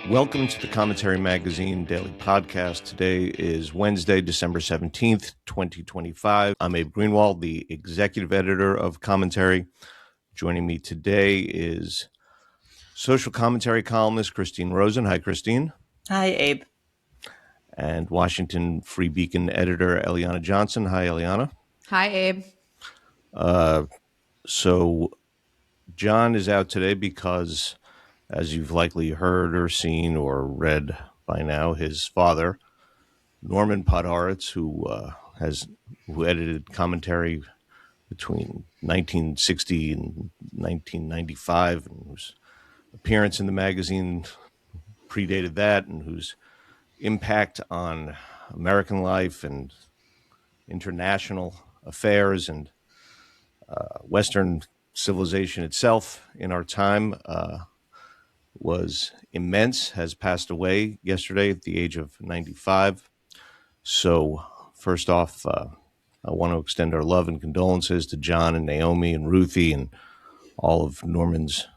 Welcome to the Commentary Magazine Daily Podcast. Today is Wednesday, December 17th, 2025. I'm Abe Greenwald, the executive editor of Commentary. Joining me today is social commentary columnist Christine Rosen. Hi, Christine. Hi, Abe. And Washington Free Beacon editor Eliana Johnson. Hi, Eliana. Hi, Abe. So John is out today because, as you've likely heard or seen or read by now, his father, Norman Podhoretz, who edited Commentary between 1960 and 1995, and whose appearance in the magazine predated that, and whose impact on American life and international affairs and Western civilization itself in our time was immense, has passed away yesterday at the age of 95. So first off, I want to extend our love and condolences to John and Naomi and Ruthie and all of Norman's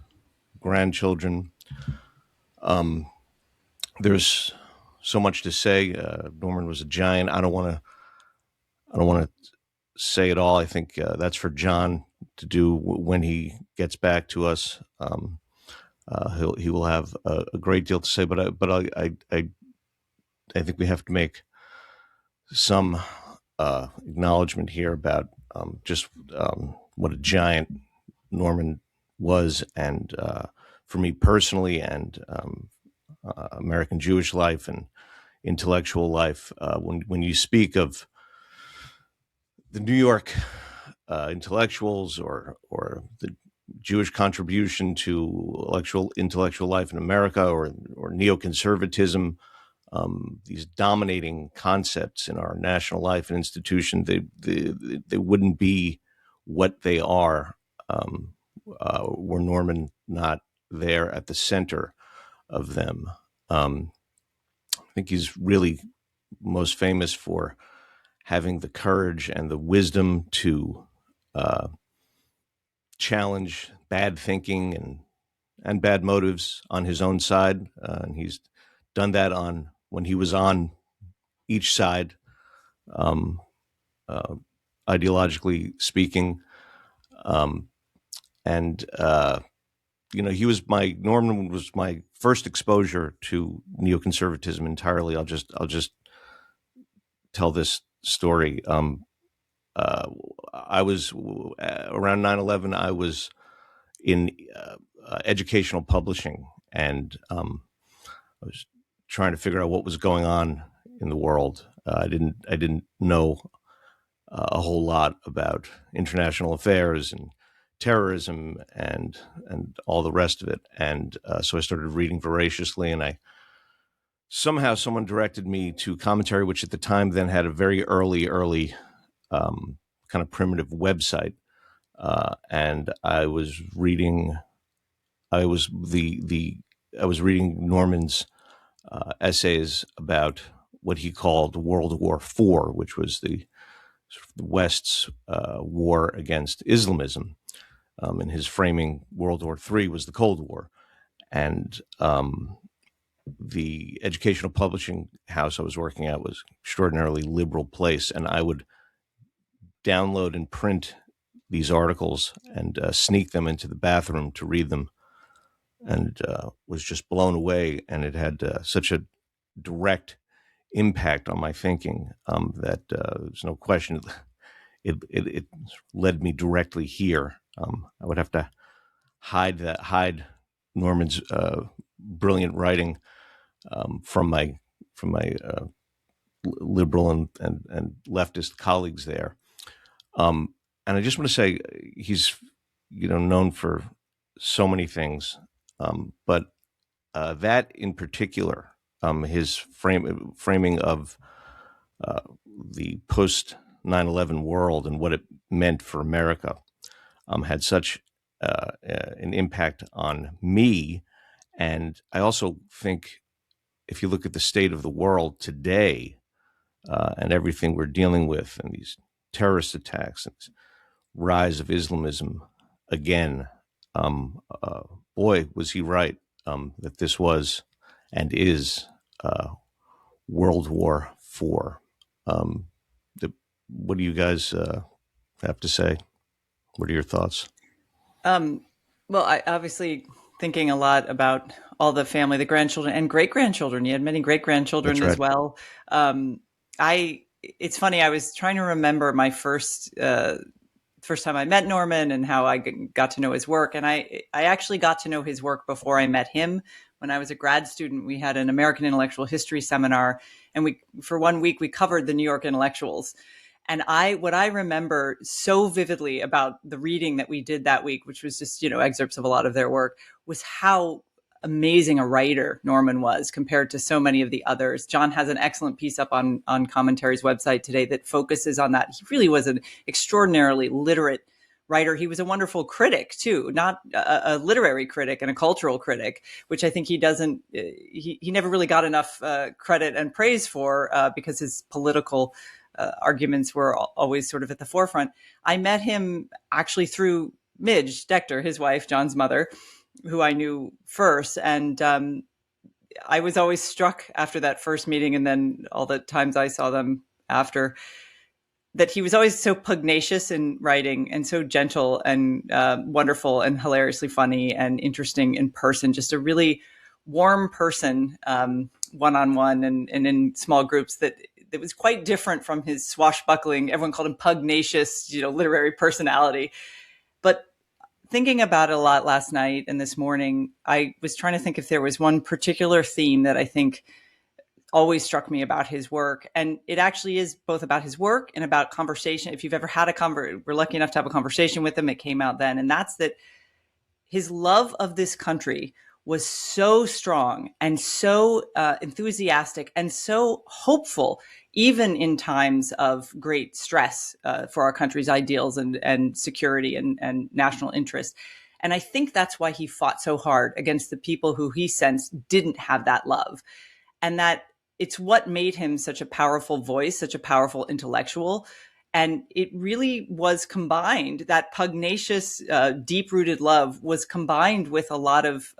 grandchildren. There's so much to say. Norman was a giant. I don't want to say it all. I think that's for John to do when he gets back to us. He will have a great deal to say, but I think we have to make some acknowledgement here about just what a giant Norman was, and for me personally, and American Jewish life and intellectual life. When you speak of the New York intellectuals or the Jewish contribution to intellectual life in America, or neoconservatism, these dominating concepts in our national life and institution, they wouldn't be what they are were Norman not there at the center of them. I think he's really most famous for having the courage and the wisdom to challenge bad thinking and bad motives on his own side. And he's done that when he was on each side, ideologically speaking. Norman was my first exposure to neoconservatism entirely. I'll just tell this story. I was around 9/11. I was in educational publishing, and I was trying to figure out what was going on in the world. I didn't know a whole lot about international affairs and terrorism and all the rest of it. And so I started reading voraciously, and someone directed me to Commentary, which at the time then had a very early kind of primitive website. And I was reading Norman's essays about what he called World War IV, which was the West's war against Islamism. And his framing, World War III, was the Cold War. And the educational publishing house I was working at was an extraordinarily liberal place, and I would download and print these articles and sneak them into the bathroom to read them, and was just blown away. And it had such a direct impact on my thinking that there's no question it led me directly here. I would have to hide Norman's brilliant writing from my liberal and leftist colleagues there. And I just want to say he's known for so many things, but that in particular, his framing of the post 9/11 world and what it meant for America had such an impact on me. And I also think if you look at the state of the world today and everything we're dealing with, and these terrorist attacks and rise of Islamism again, boy, was he right that this was and is World War IV. Um, what do you guys have to say? What are your thoughts? Well, I obviously thinking a lot about all the family, the grandchildren and great grandchildren. You had many great That's grandchildren as right. well. It's funny. I was trying to remember my first time I met Norman and how I got to know his work. And I actually got to know his work before I met him. When I was a grad student, we had an American intellectual history seminar, and for 1 week, we covered the New York intellectuals. And what I remember so vividly about the reading that we did that week, which was just, excerpts of a lot of their work, was how amazing a writer Norman was compared to so many of the others. John has an excellent piece up on Commentary's website today that focuses on that. He really was an extraordinarily literate writer. He was a wonderful critic too, not a literary critic and a cultural critic, which I think he doesn't, he never really got enough credit and praise for because his political arguments were always sort of at the forefront. I met him actually through Midge Decter, his wife, John's mother, who I knew first. And I was always struck after that first meeting, and then all the times I saw them after, that he was always so pugnacious in writing and so gentle and wonderful and hilariously funny and interesting in person. Just a really warm person, one-on-one and in small groups, that was quite different from his swashbuckling, everyone called him pugnacious, literary personality. But thinking about it a lot last night and this morning, I was trying to think if there was one particular theme that I think always struck me about his work. And it actually is both about his work and about conversation. If you've ever had we're lucky enough to have a conversation with him, it came out then. And that's that his love of this country was so strong and so enthusiastic and so hopeful, even in times of great stress for our country's ideals and security and national interest. And I think that's why he fought so hard against the people who he sensed didn't have that love. And that it's what made him such a powerful voice, such a powerful intellectual. And it really was combined, that pugnacious, deep-rooted love was combined with a lot of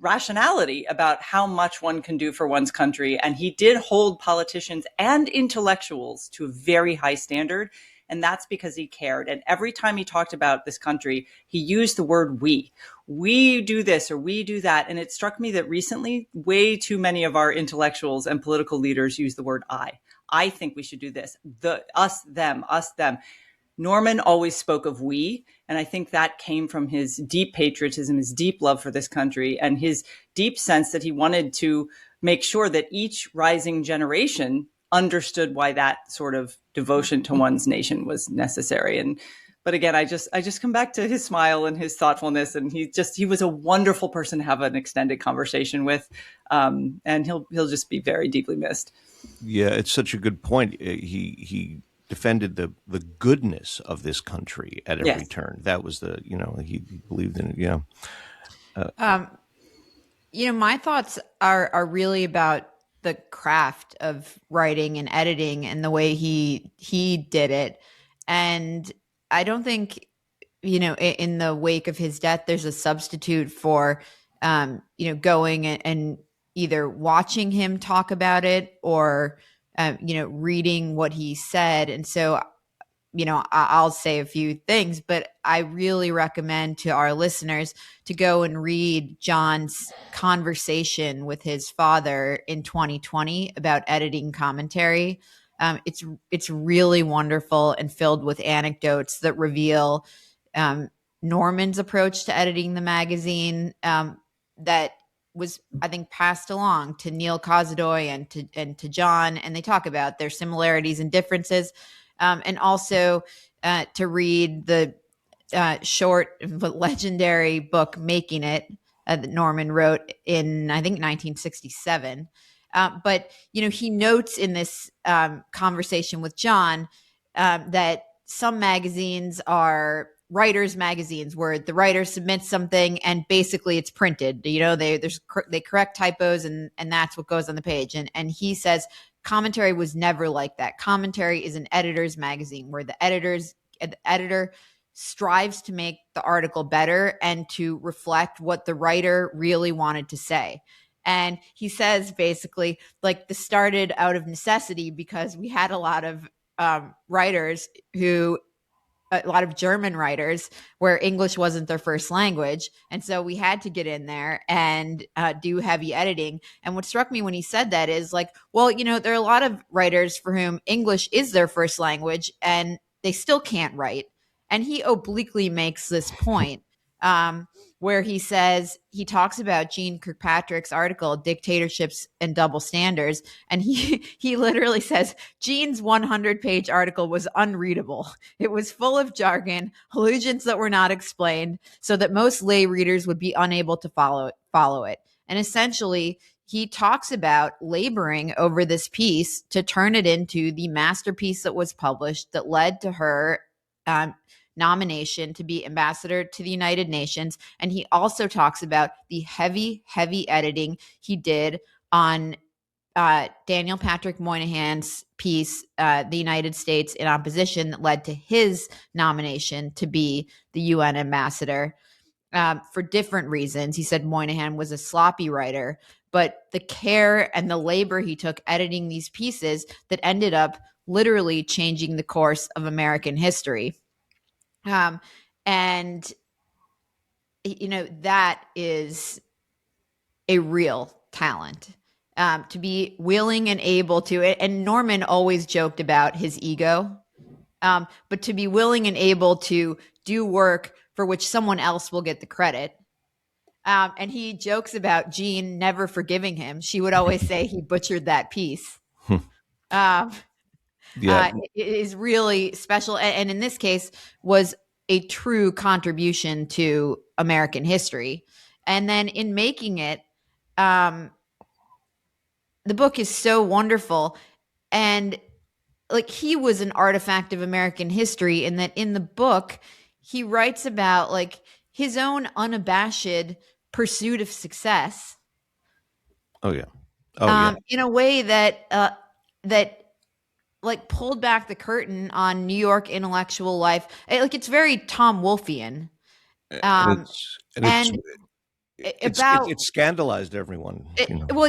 rationality about how much one can do for one's country. And he did hold politicians and intellectuals to a very high standard. And that's because he cared. And every time he talked about this country, he used the word we. We do this or we do that. And it struck me that recently, way too many of our intellectuals and political leaders use the word I. I think we should do this. Us, them, us, them. Norman always spoke of we. And I think that came from his deep patriotism, his deep love for this country, and his deep sense that he wanted to make sure that each rising generation understood why that sort of devotion to one's nation was necessary. But again, I just come back to his smile and his thoughtfulness, and he was a wonderful person to have an extended conversation with, and he'll just be very deeply missed. Yeah, it's such a good point. He defended the goodness of this country at every Yes. turn. That was he believed in it. Yeah. My thoughts are really about the craft of writing and editing and the way he did it. And I don't think, in the wake of his death, there's a substitute for, going and either watching him talk about it or, reading what he said. And so, I'll say a few things, but I really recommend to our listeners to go and read John's conversation with his father in 2020 about editing commentary. It's really wonderful and filled with anecdotes that reveal Norman's approach to editing the magazine that was, I think, passed along to Neil Kozodoy and to John, and they talk about their similarities and differences, and also to read the short but legendary book "Making It" that Norman wrote in, I think, 1967. But he notes in this conversation with John that some magazines are writers' magazines where the writer submits something and basically it's printed. They correct typos and that's what goes on the page. And he says Commentary was never like that. Commentary is an editor's magazine where the editor strives to make the article better and to reflect what the writer really wanted to say. And he says basically, like, this started out of necessity because we had a lot of writers who, a lot of German writers where English wasn't their first language. And so we had to get in there and do heavy editing. And what struck me when he said that is like, well, you know, there are a lot of writers for whom English is their first language and they still can't write. And he obliquely makes this point where he says, he talks about Jeane Kirkpatrick's article, Dictatorships and Double Standards. And he literally says, Jeane's 100-page article was unreadable. It was full of jargon, allusions that were not explained, so that most lay readers would be unable to follow it. And essentially, he talks about laboring over this piece to turn it into the masterpiece that was published that led to her nomination to be ambassador to the United Nations. And he also talks about the heavy editing he did on Daniel Patrick Moynihan's piece, The United States in Opposition, that led to his nomination to be the UN ambassador for different reasons. He said Moynihan was a sloppy writer, but the care and the labor he took editing these pieces that ended up literally changing the course of American history. And, you know, that is a real talent, to be willing and able to, and Norman always joked about his ego, but to be willing and able to do work for which someone else will get the credit. And he jokes about Jeane never forgiving him. She would always say he butchered that piece. It is really special. And in this case was a true contribution to American history. And then in making it, the book is so wonderful. And like, he was an artifact of American history in that in the book, he writes about like his own unabashed pursuit of success. In a way that, like, pulled back the curtain on New York intellectual life. Like, it's very Tom Wolfian. It scandalized everyone.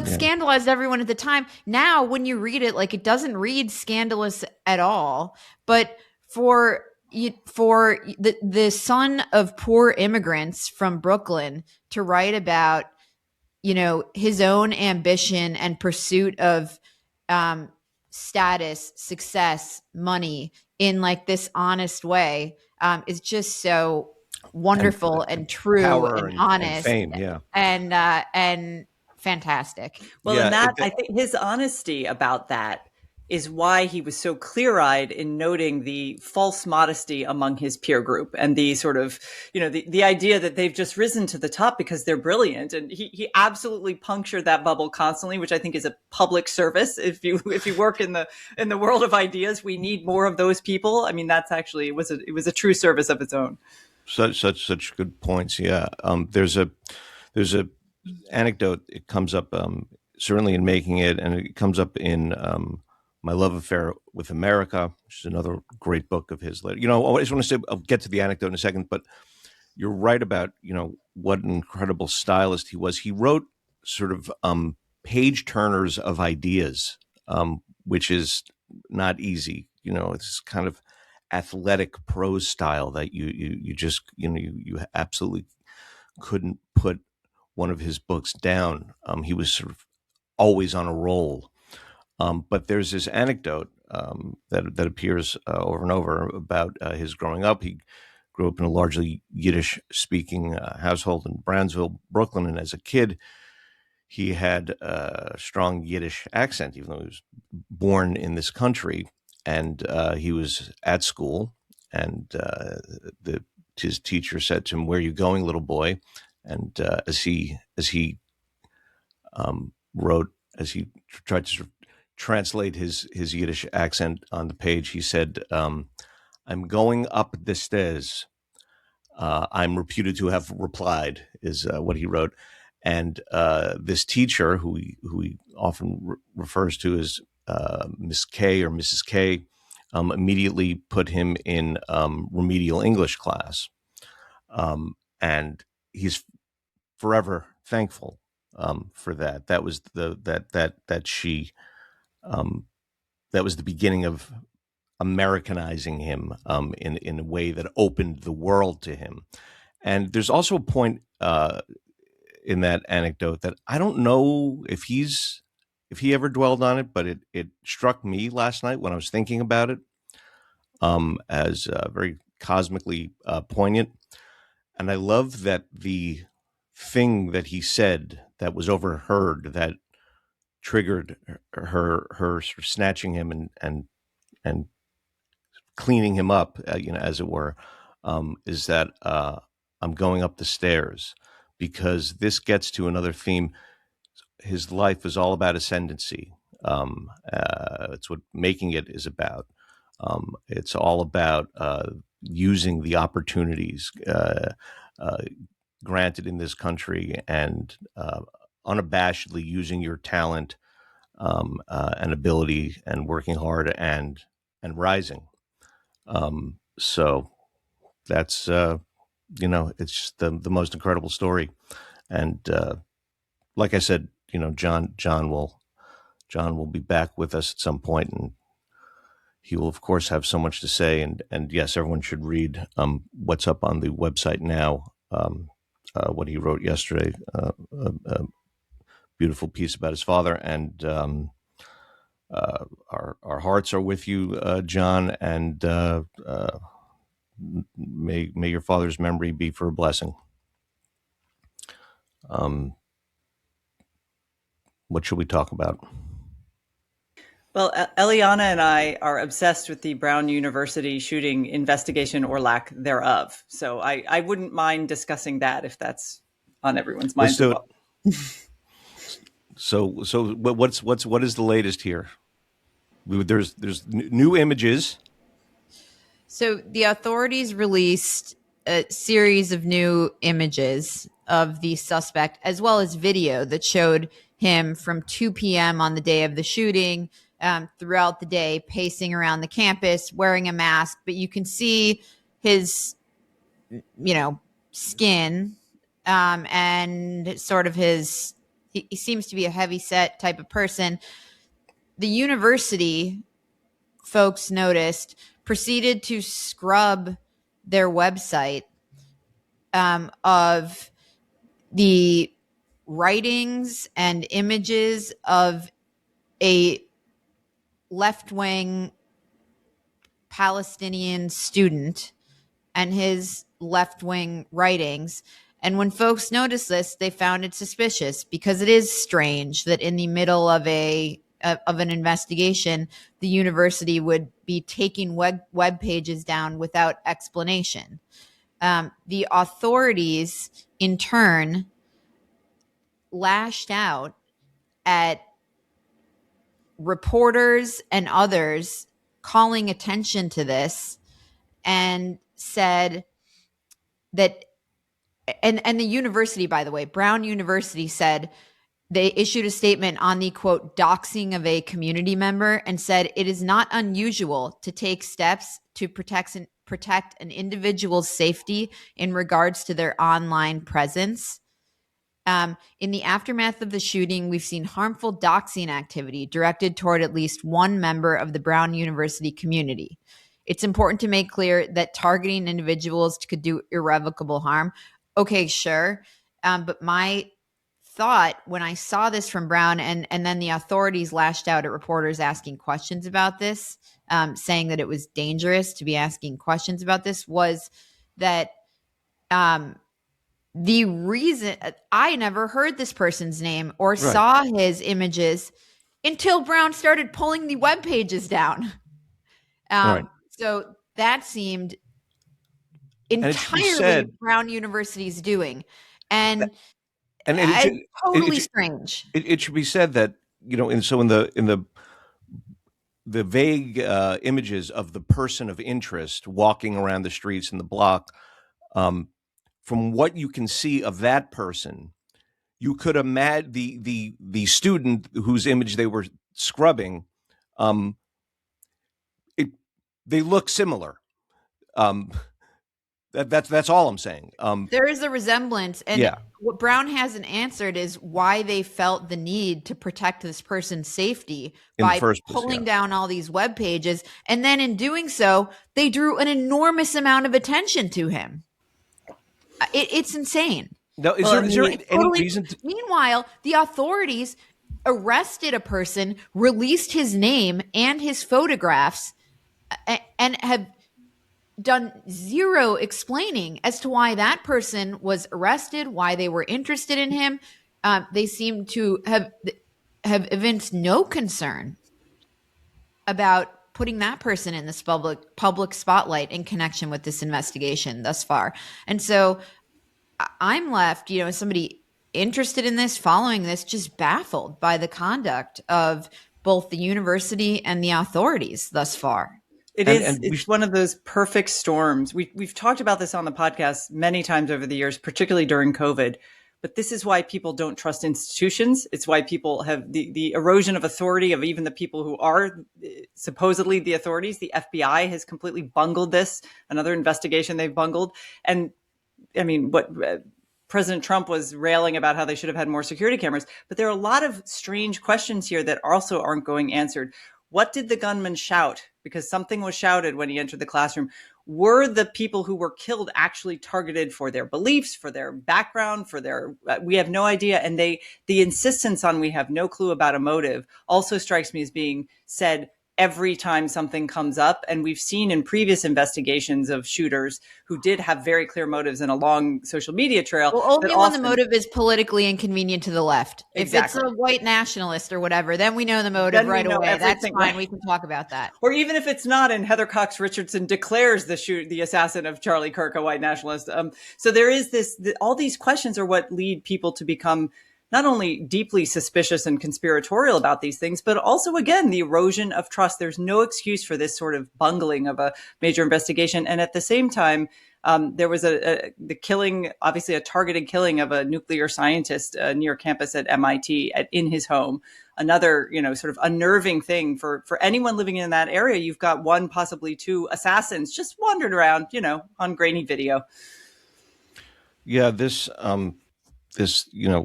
Scandalized everyone at the time. Now, when you read it, like, it doesn't read scandalous at all. But for the son of poor immigrants from Brooklyn to write about, you know, his own ambition and pursuit of status, success, money in like this honest way is just so wonderful and true and honest and fame, and fantastic. Well, and that, I think his honesty about that is why he was so clear-eyed in noting the false modesty among his peer group and the sort of, you know, the idea that they've just risen to the top because they're brilliant. And he absolutely punctured that bubble constantly, which I think is a public service. If you work in the world of ideas, we need more of those people. I mean, that's actually, it was a true service of its own. Such good points. Yeah. There's a anecdote. It comes up certainly in making it, and it comes up in My Love Affair with America, which is another great book of his. You know, I just want to say, I'll get to the anecdote in a second, but you're right about, you know, what an incredible stylist he was. He wrote sort of page turners of ideas, which is not easy. You know, it's kind of athletic prose style that you just, you know, you absolutely couldn't put one of his books down. He was sort of always on a roll. But there's this anecdote that appears over and over about his growing up. He grew up in a largely Yiddish-speaking household in Brownsville, Brooklyn, and as a kid, he had a strong Yiddish accent, even though he was born in this country. And he was at school, and his teacher said to him, "Where are you going, little boy?" And as he tried to sort of translate his Yiddish accent on the page, he said, "I'm going up the stairs. I'm reputed to have replied," is what he wrote. And this teacher, who he often refers to as Miss K or Mrs. K, immediately put him in remedial English class, and he's forever thankful for that. That was that was the beginning of Americanizing him in a way that opened the world to him. And there's also a point in that anecdote that I don't know if he ever dwelled on it, but it struck me last night when I was thinking about it as very cosmically poignant. And I love that the thing that he said that was overheard that triggered her sort of snatching him and cleaning him up, as it were, is that I'm going up the stairs, because this gets to another theme. His life is all about ascendancy. It's what making it is about. It's all about using the opportunities granted in this country and unabashedly using your talent and ability and working hard and rising. So that's it's just the most incredible story. And like I said, John will be back with us at some point, and he will of course have so much to say. And yes, everyone should read what's up on the website now. What he wrote yesterday, a beautiful piece about his father, and our hearts are with you, John, and may your father's memory be for a blessing. What should we talk about? Well, Eliana and I are obsessed with the Brown University shooting investigation or lack thereof. So I wouldn't mind discussing that if that's on everyone's minds. Let's do it. So what is the latest here? There's new images. So the authorities released a series of new images of the suspect, as well as video that showed him from 2 p.m. on the day of the shooting throughout the day, pacing around the campus, wearing a mask. But you can see his, skin and sort of his, he seems to be a heavy set type of person. The university, folks noticed, proceeded to scrub their website of the writings and images of a left-wing Palestinian student and his left-wing writings. And when folks noticed this, they found it suspicious, because it is strange that in the middle of an investigation, the university would be taking web pages down without explanation. The authorities, in turn, lashed out at reporters and others calling attention to this, and said that, and the university, by the way, Brown University, said, they issued a statement on the, quote, doxing of a community member, and said it is not unusual to take steps to protect an individual's safety in regards to their online presence. In the aftermath of the shooting, we've seen harmful doxing activity directed toward at least one member of the Brown University community. It's important to make clear that targeting individuals could do irrevocable harm. Okay, sure. But my thought when I saw this from Brown, and then the authorities lashed out at reporters asking questions about this, saying that it was dangerous to be asking questions about this, was that the reason I never heard this person's name or saw his images until Brown started pulling the web pages down. So that seemed entirely Brown University's doing. And totally strange. It should be said that, in the vague images of the person of interest walking around the streets in the block, from what you can see of that person, you could imagine the student whose image they were scrubbing. they look similar. That's all I'm saying. There is a resemblance, and yeah. what Brown hasn't answered is why they felt the need to protect this person's safety In the by first place, pulling yeah. down all these web pages, and then in doing so, they drew an enormous amount of attention to him. It's insane. Now, is there any reason? Meanwhile, the authorities arrested a person, released his name and his photographs, and have done zero explaining as to why that person was arrested, why they were interested in him. They seem to have evinced no concern about putting that person in this public spotlight in connection with this investigation thus far. And so I'm left, as somebody interested in this, following this, just baffled by the conduct of both the university and the authorities thus far. It's one of those perfect storms. We've talked about this on the podcast many times over the years, particularly during COVID. But this is why people don't trust institutions. It's why people have the erosion of authority of even the people who are supposedly the authorities. The FBI has completely bungled this. Another investigation they've bungled. And I mean, what President Trump was railing about how they should have had more security cameras. But there are a lot of strange questions here that also aren't going answered. What did the gunman shout? Because something was shouted when he entered the classroom. Were the people who were killed actually targeted for their beliefs, for their background, for their, we have no idea. And the insistence on we have no clue about a motive also strikes me as being said every time something comes up. And we've seen in previous investigations of shooters who did have very clear motives and a long social media trail. Well, only when the motive is politically inconvenient to the left. Exactly. If it's a white nationalist or whatever, then we know the motive right away. That's fine. Right. We can talk about that. Or even if it's not, and Heather Cox Richardson declares the assassin of Charlie Kirk a white nationalist. So there is all these questions are what lead people to become not only deeply suspicious and conspiratorial about these things, but also, again, the erosion of trust. There's no excuse for this sort of bungling of a major investigation. And at the same time, there was the killing, obviously a targeted killing of a nuclear scientist near campus at MIT in his home. Another, sort of unnerving thing for anyone living in that area. You've got one, possibly two assassins just wandered around, on grainy video. Yeah, this,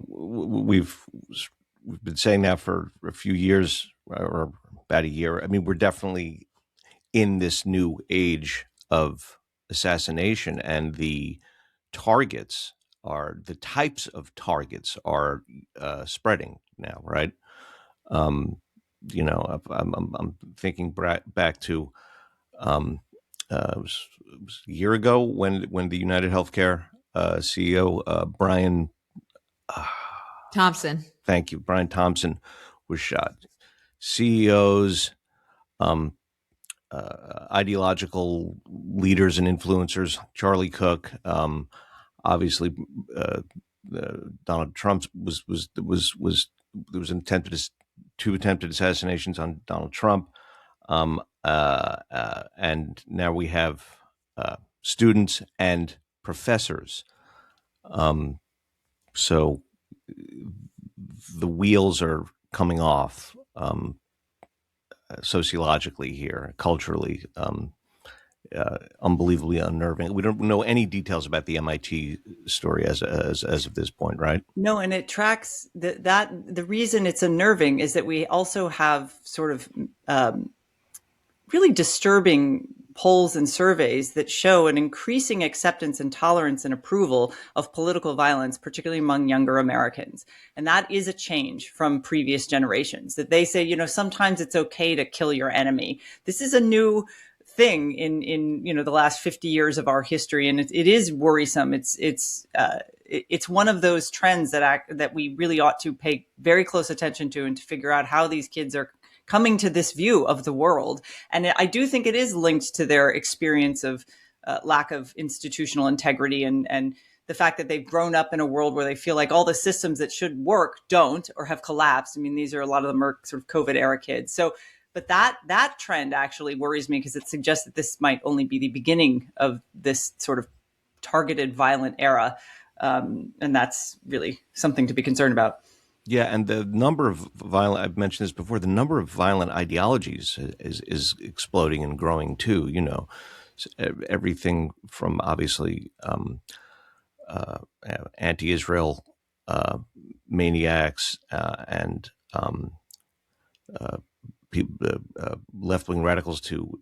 we've been saying that for a few years or about a year. I mean, we're definitely in this new age of assassination, and the types of targets are spreading now, right? I'm thinking back to it was a year ago when the United Healthcare CEO Brian Thompson. Thank you, Brian Thompson was shot. CEOs, ideological leaders and influencers, Charlie Cook, obviously Donald Trump was there was two attempted assassinations on Donald Trump, and now we have students and professors. So the wheels are coming off sociologically here, culturally, unbelievably unnerving. We don't know any details about the MIT story as of this point, right? No, and it tracks that the reason it's unnerving is that we also have sort of really disturbing polls and surveys that show an increasing acceptance and tolerance and approval of political violence, particularly among younger Americans. And that is a change from previous generations, that they say, sometimes it's okay to kill your enemy. This is a new thing in the last 50 years of our history, and it is worrisome. It's one of those trends that we really ought to pay very close attention to, and to figure out how these kids are coming to this view of the world. And I do think it is linked to their experience of lack of institutional integrity and the fact that they've grown up in a world where they feel like all the systems that should work don't or have collapsed. I mean, these are a lot of them are sort of COVID era kids. So, but that trend actually worries me, because it suggests that this might only be the beginning of this sort of targeted violent era. And that's really something to be concerned about. Yeah, and the number of violent, I've mentioned this before, the number of violent ideologies is exploding and growing too, everything from obviously uh, anti-Israel maniacs and uh, left-wing radicals to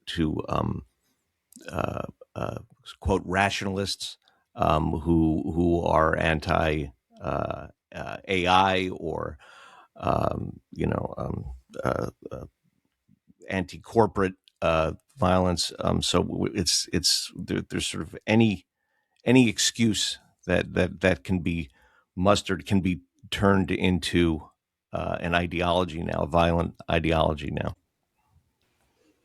uh, uh, quote rationalists who are anti AI or you know anti-corporate violence. So there's sort of any excuse that can be mustered can be turned into an ideology now, a violent ideology now.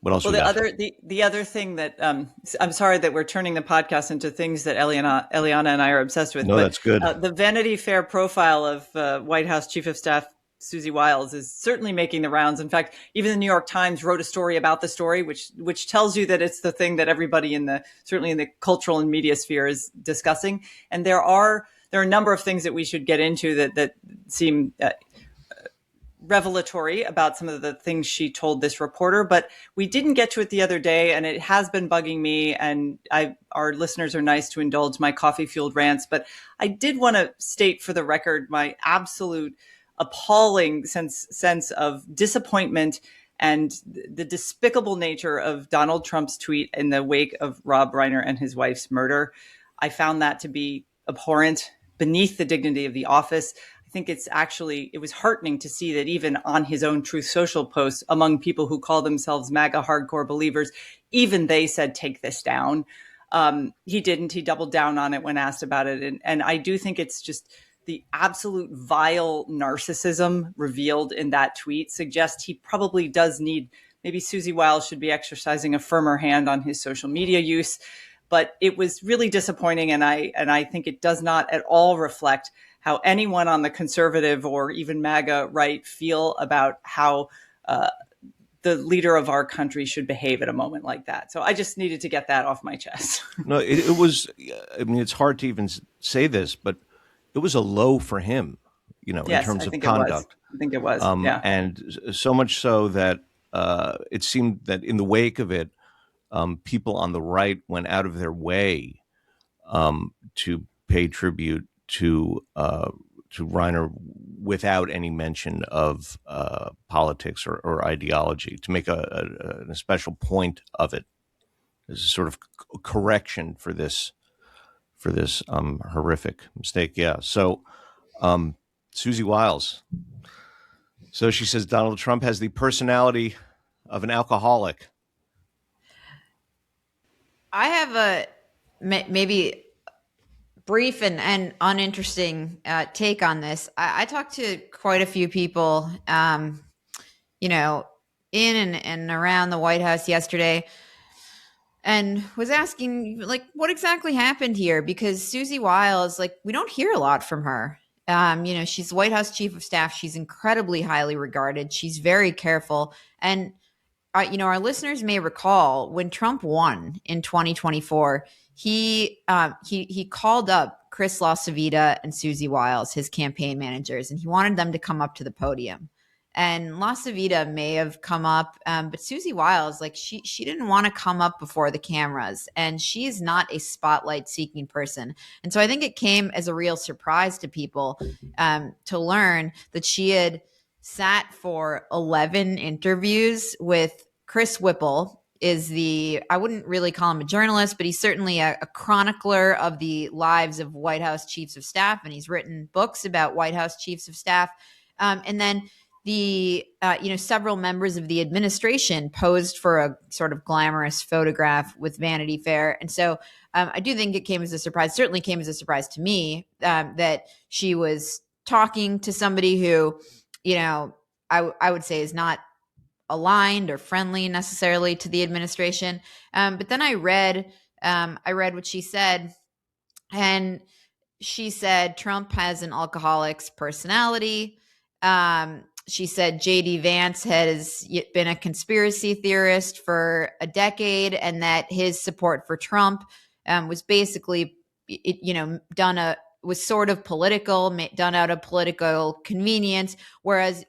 What else Well, we got? the other thing that I'm sorry that we're turning the podcast into things that Eliana and I are obsessed with, No, but that's good. the Vanity Fair profile of White House Chief of Staff Susie Wiles is certainly making the rounds. In fact, even the New York Times wrote a story about the story, which tells you that it's the thing that everybody certainly in the cultural and media sphere is discussing. And there are a number of things that we should get into that seem revelatory about some of the things she told this reporter, but we didn't get to it the other day, and it has been bugging me. And our listeners are nice to indulge my coffee-fueled rants, but I did want to state for the record my absolute appalling sense of disappointment and the despicable nature of Donald Trump's tweet in the wake of Rob Reiner and his wife's murder. I found that to be abhorrent, beneath the dignity of the office. I think it was heartening to see that even on his own Truth Social posts, among people who call themselves MAGA hardcore believers, even they said, take this down. He didn't. He doubled down on it when asked about it. And I do think it's just the absolute vile narcissism revealed in that tweet suggests he probably does need, maybe Susie Wiles should be exercising a firmer hand on his social media use. But it was really disappointing. And I think it does not at all reflect how anyone on the conservative or even MAGA right feel about how the leader of our country should behave at a moment like that. So I just needed to get that off my chest. No, it was. I mean, it's hard to even say this, but it was a low for him, in Yes, terms I of think conduct. I think it was. Yeah. And so much so that it seemed that in the wake of it, people on the right went out of their way to pay tribute to Reiner without any mention of politics or ideology, to make a special point of it as a sort of correction for this horrific mistake. Yeah. So Susie Wiles. So she says Donald Trump has the personality of an alcoholic. I have a maybe brief and uninteresting take on this. I talked to quite a few people, in and around the White House yesterday, and was asking, like, what exactly happened here? Because Susie Wiles, like, we don't hear a lot from her. She's the White House Chief of Staff. She's incredibly highly regarded. She's very careful. And our listeners may recall when Trump won in 2024, he called up Chris LaCivita and Susie Wiles, his campaign managers, and he wanted them to come up to the podium. And LaCivita may have come up, but Susie Wiles, like, she didn't want to come up before the cameras, and she's not a spotlight-seeking person. And so I think it came as a real surprise to people to learn that she had sat for 11 interviews with Chris Whipple. I wouldn't really call him a journalist, but he's certainly a chronicler of the lives of White House chiefs of staff, and he's written books about White House chiefs of staff. And then several members of the administration posed for a sort of glamorous photograph with Vanity Fair. And so I do think it came as a surprise, certainly came as a surprise to me, that she was talking to somebody who, I would say is not aligned or friendly necessarily to the administration. But then I read what she said, and she said Trump has an alcoholic's personality. She said J.D. Vance has been a conspiracy theorist for a decade, and that his support for Trump was basically, done was sort of political, done out of political convenience. Whereas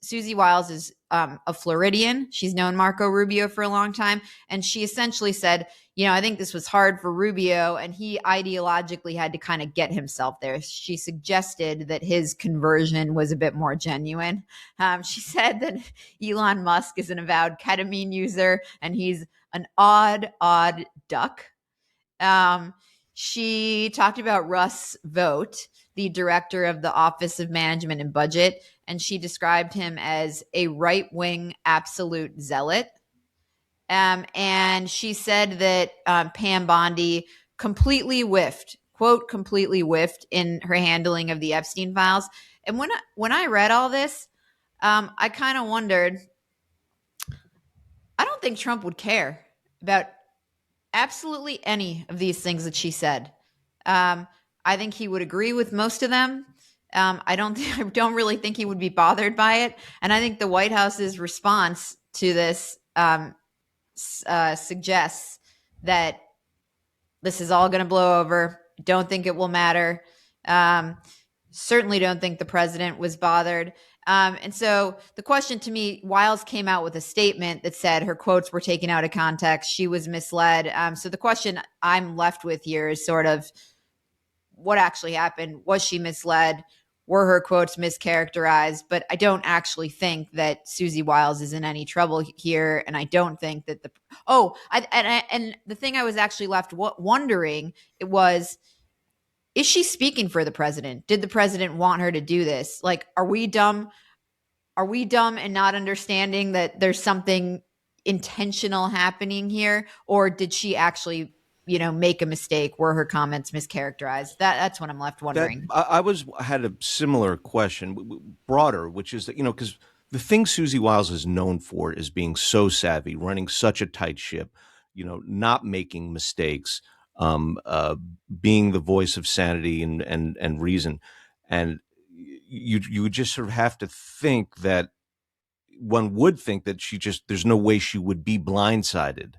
Susie Wiles is a Floridian. She's known Marco Rubio for a long time. And she essentially said, I think this was hard for Rubio, and he ideologically had to kind of get himself there. She suggested that his conversion was a bit more genuine. She said that Elon Musk is an avowed ketamine user, and he's an odd duck. She talked about Russ Vogt, the director of the Office of Management and Budget, and she described him as a right-wing absolute zealot. And she said that Pam Bondi completely whiffed, quote, completely whiffed in her handling of the Epstein files. And when I read all this, I kind of wondered, I don't think Trump would care about absolutely any of these things that she said. I think he would agree with most of them. I don't really think he would be bothered by it. And I think the White House's response to this suggests that this is all going to blow over. Don't think it will matter. Certainly don't think the president was bothered. And so the question to me, Wiles came out with a statement that said her quotes were taken out of context. She was misled. So the question I'm left with here is sort of what actually happened. Was she misled? Were her quotes mischaracterized? But I don't actually think that Susie Wiles is in any trouble here. And I don't think that and the thing I was actually left wondering, is she speaking for the president? Did the president want her to do this? Like, are we dumb? Are we dumb and not understanding that there's something intentional happening here? Or did she actually, make a mistake? Were her comments mischaracterized? That's what I'm left wondering. I had a similar question, broader, which is that, because the thing Susie Wiles is known for is being so savvy, running such a tight ship, not making mistakes, being the voice of sanity and reason. And you would just sort of have to think that one would think that there's no way she would be blindsided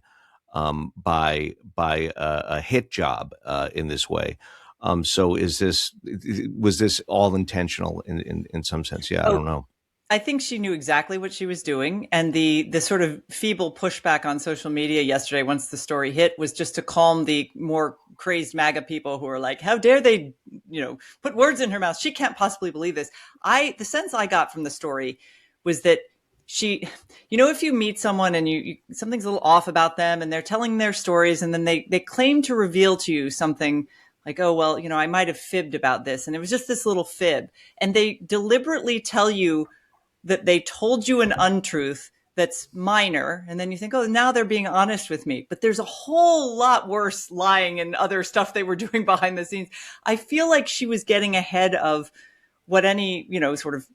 by a hit job in this way. So was this all intentional in some sense? Yeah, I don't know. I think she knew exactly what she was doing. And the sort of feeble pushback on social media yesterday, once the story hit, was just to calm the more crazed MAGA people who are like, how dare they, put words in her mouth? She can't possibly believe this. The sense I got from the story was that she, if you meet someone and something's a little off about them and they're telling their stories and then they claim to reveal to you something like, oh, well, I might have fibbed about this. And it was just this little fib. And they deliberately tell you that they told you an untruth that's minor. And then you think, oh, now they're being honest with me. But there's a whole lot worse lying and other stuff they were doing behind the scenes. I feel like she was getting ahead of what any, sort of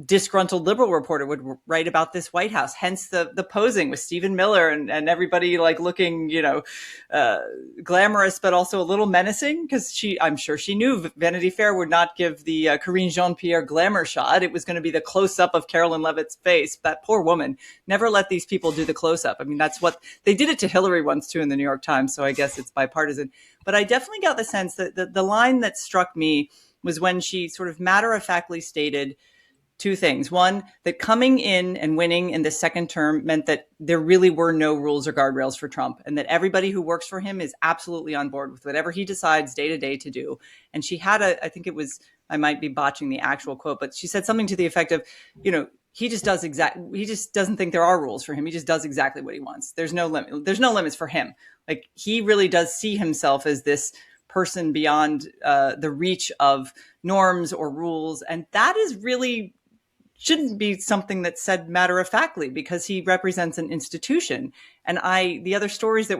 disgruntled liberal reporter would write about this White House. Hence the posing with Stephen Miller and everybody like looking, glamorous, but also a little menacing, because I'm sure she knew Vanity Fair would not give the Karine Jean-Pierre glamour shot. It was going to be the close-up of Carolyn Levitt's face. That poor woman. Never let these people do the close-up. I mean, that's what they did it to Hillary once too in the New York Times. So I guess it's bipartisan. But I definitely got the sense that the line that struck me was when she sort of matter-of-factly stated two things. One, that coming in and winning in the second term meant that there really were no rules or guardrails for Trump, and that everybody who works for him is absolutely on board with whatever he decides day to day to do. And she had I think it was, I might be botching the actual quote, but she said something to the effect of, he just doesn't think there are rules for him. He just does exactly what he wants. There's no limit. There's no limits for him. Like, he really does see himself as this person beyond the reach of norms or rules. And that is really shouldn't be something that's said matter-of-factly, because he represents an institution. And the other stories that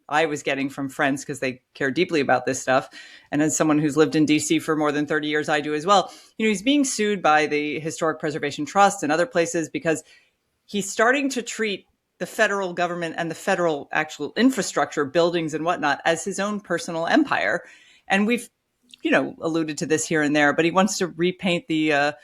I was getting from friends, because they care deeply about this stuff, and as someone who's lived in DC for more than 30 years, I do as well, he's being sued by the Historic Preservation Trust and other places because he's starting to treat the federal government and the federal actual infrastructure, buildings and whatnot, as his own personal empire. And we've, alluded to this here and there, but he wants to repaint the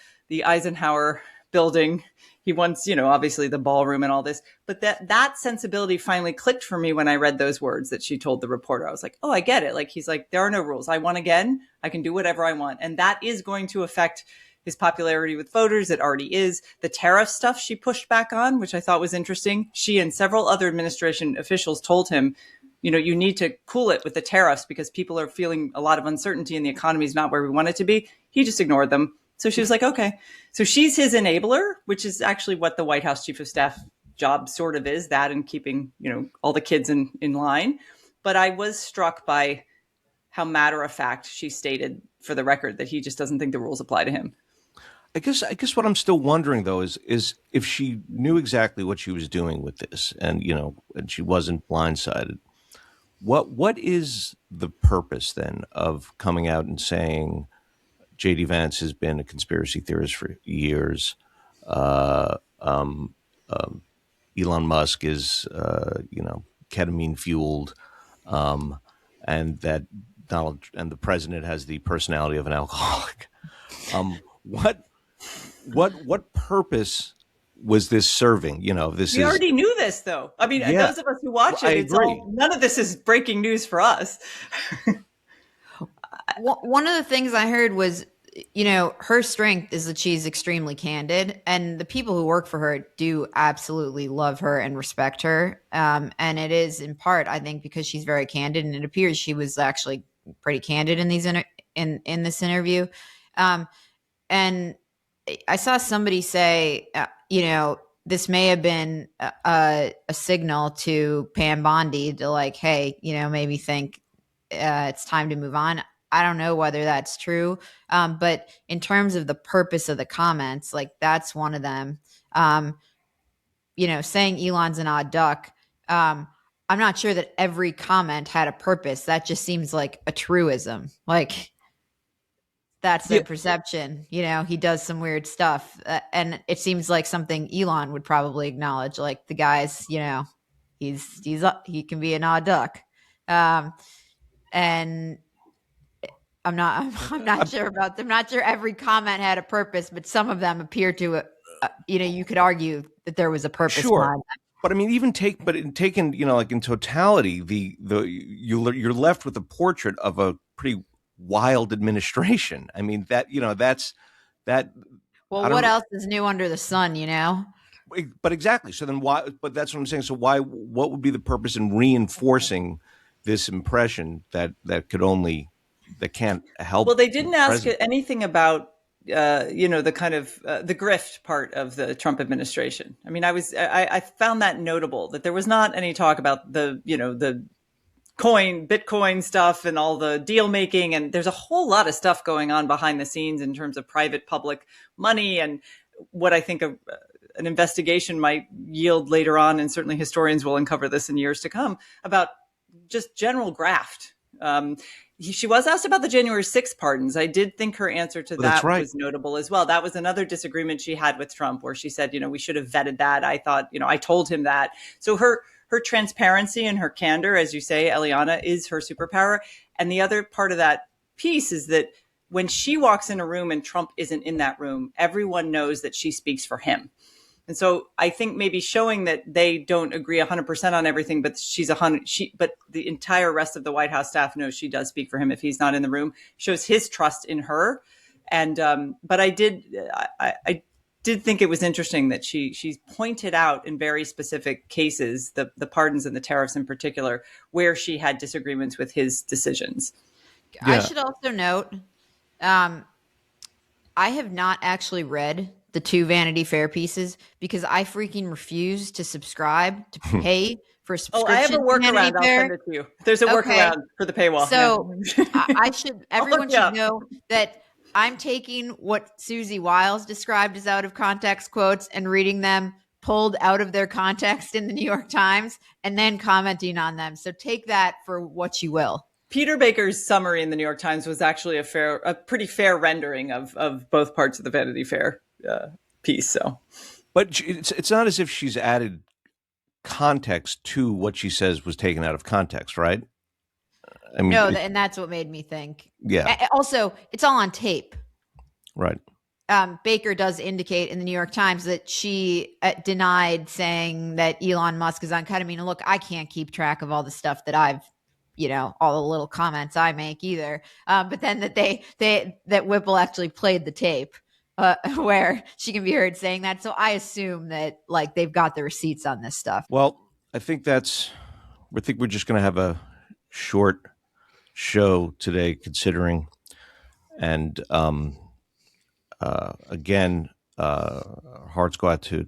Eisenhower building, he wants, obviously the ballroom and all this. But that sensibility finally clicked for me when I read those words that she told the reporter. I was like, oh, I get it. Like, he's like, there are no rules. I won again. I can do whatever I want. And that is going to affect his popularity with voters. It already is. The tariff stuff she pushed back on, which I thought was interesting. She and several other administration officials told him, you need to cool it with the tariffs because people are feeling a lot of uncertainty and the economy is not where we want it to be. He just ignored them. So she was like, okay. So she's his enabler, which is actually what the White House chief of staff job sort of is, that and keeping, all the kids in line. But I was struck by how matter of fact she stated for the record that he just doesn't think the rules apply to him. I guess what I'm still wondering though is if she knew exactly what she was doing with this and and she wasn't blindsided, what is the purpose then of coming out and saying J.D. Vance has been a conspiracy theorist for years? Elon Musk is ketamine fueled, and that Donald and the president has the personality of an alcoholic. What purpose was this serving? We already knew this, though. I mean, those of us who watch it, none of this is breaking news for us. One of the things I heard was, her strength is that she's extremely candid, and the people who work for her do absolutely love her and respect her. And it is in part, I think, because she's very candid, and it appears she was actually pretty candid in these in this interview. And I saw somebody say, this may have been a signal to Pam Bondi to like, hey, maybe think it's time to move on. I don't know whether that's true. But in terms of the purpose of the comments, like that's one of them. Saying Elon's an odd duck. I'm not sure that every comment had a purpose. That just seems like a truism. Like, that's their perception. He does some weird stuff. And it seems like something Elon would probably acknowledge. Like the guy's, he can be an odd duck. And I'm not sure about them. I'm not sure every comment had a purpose, but some of them appear to, you could argue that there was a purpose behind them. But I mean, taken, like in totality, you're left with a portrait of a pretty wild administration. I mean, that's that. Well, what else is new under the sun, But exactly. So then why? But that's what I'm saying. So why? What would be the purpose in reinforcing this impression that can't help? Well, they didn't ask anything about the kind of the grift part of the Trump administration. I mean, I found that notable that there was not any talk about the Bitcoin stuff and all the deal making. And there's a whole lot of stuff going on behind the scenes in terms of private public money and what I think an investigation might yield later on. And certainly historians will uncover this in years to come about just general graft. She was asked about the January 6th pardons. I did think her answer to that was notable as well. That was another disagreement she had with Trump where she said, we should have vetted that. I thought, I told him that. So her transparency and her candor, as you say, Eliana, is her superpower. And the other part of that piece is that when she walks in a room and Trump isn't in that room, everyone knows that she speaks for him. And so I think maybe showing that they don't agree 100% on everything, but but the entire rest of the White House staff knows she does speak for him if he's not in the room, shows his trust in her. And but I did think it was interesting that she's pointed out in very specific cases, the pardons and the tariffs in particular, where she had disagreements with his decisions. Yeah. I should also note, I have not actually read the 2 Vanity Fair pieces because I freaking refuse to subscribe to pay for a subscription. I have a workaround. I'll send it to you. There's a workaround for the paywall. So everyone should know that I'm taking what Susie Wiles described as out of context quotes and reading them pulled out of their context in the New York Times and then commenting on them. So take that for what you will. Peter Baker's summary in the New York Times was actually a pretty fair rendering of both parts of the Vanity Fair piece. So, but it's not as if she's added context to what she says was taken out of context, right? I mean, no, and that's what made me think. Yeah. Also, it's all on tape. Right. Baker does indicate in the New York Times that she denied saying that Elon Musk is on ketamine. And look, I can't keep track of all the stuff that I've, all the little comments I make either. But then that Whipple actually played the tape where she can be heard saying that. So I assume that like they've got the receipts on this stuff. Well, I think we're just going to have a short show today, considering, and again, hearts go out to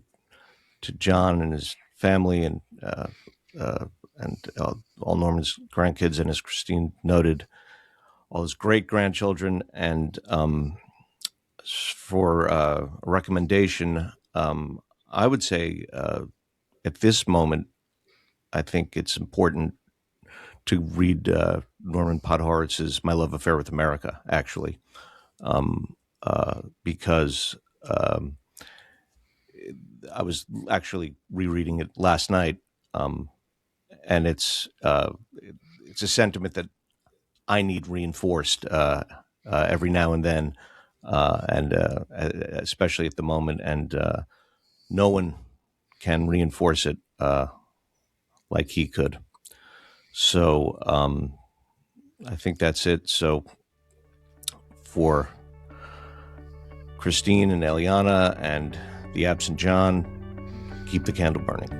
John and his family, and all Norman's grandkids, and as Christine noted, all his great grandchildren. And for a recommendation, I would say at this moment, I think it's important to read Norman Podhoretz's My Love Affair with America, actually, because I was actually rereading it last night, and it's a sentiment that I need reinforced every now and then, and especially at the moment, and no one can reinforce it like he could. So I think that's it. So for Christine and Eliana and the absent John, keep the candle burning.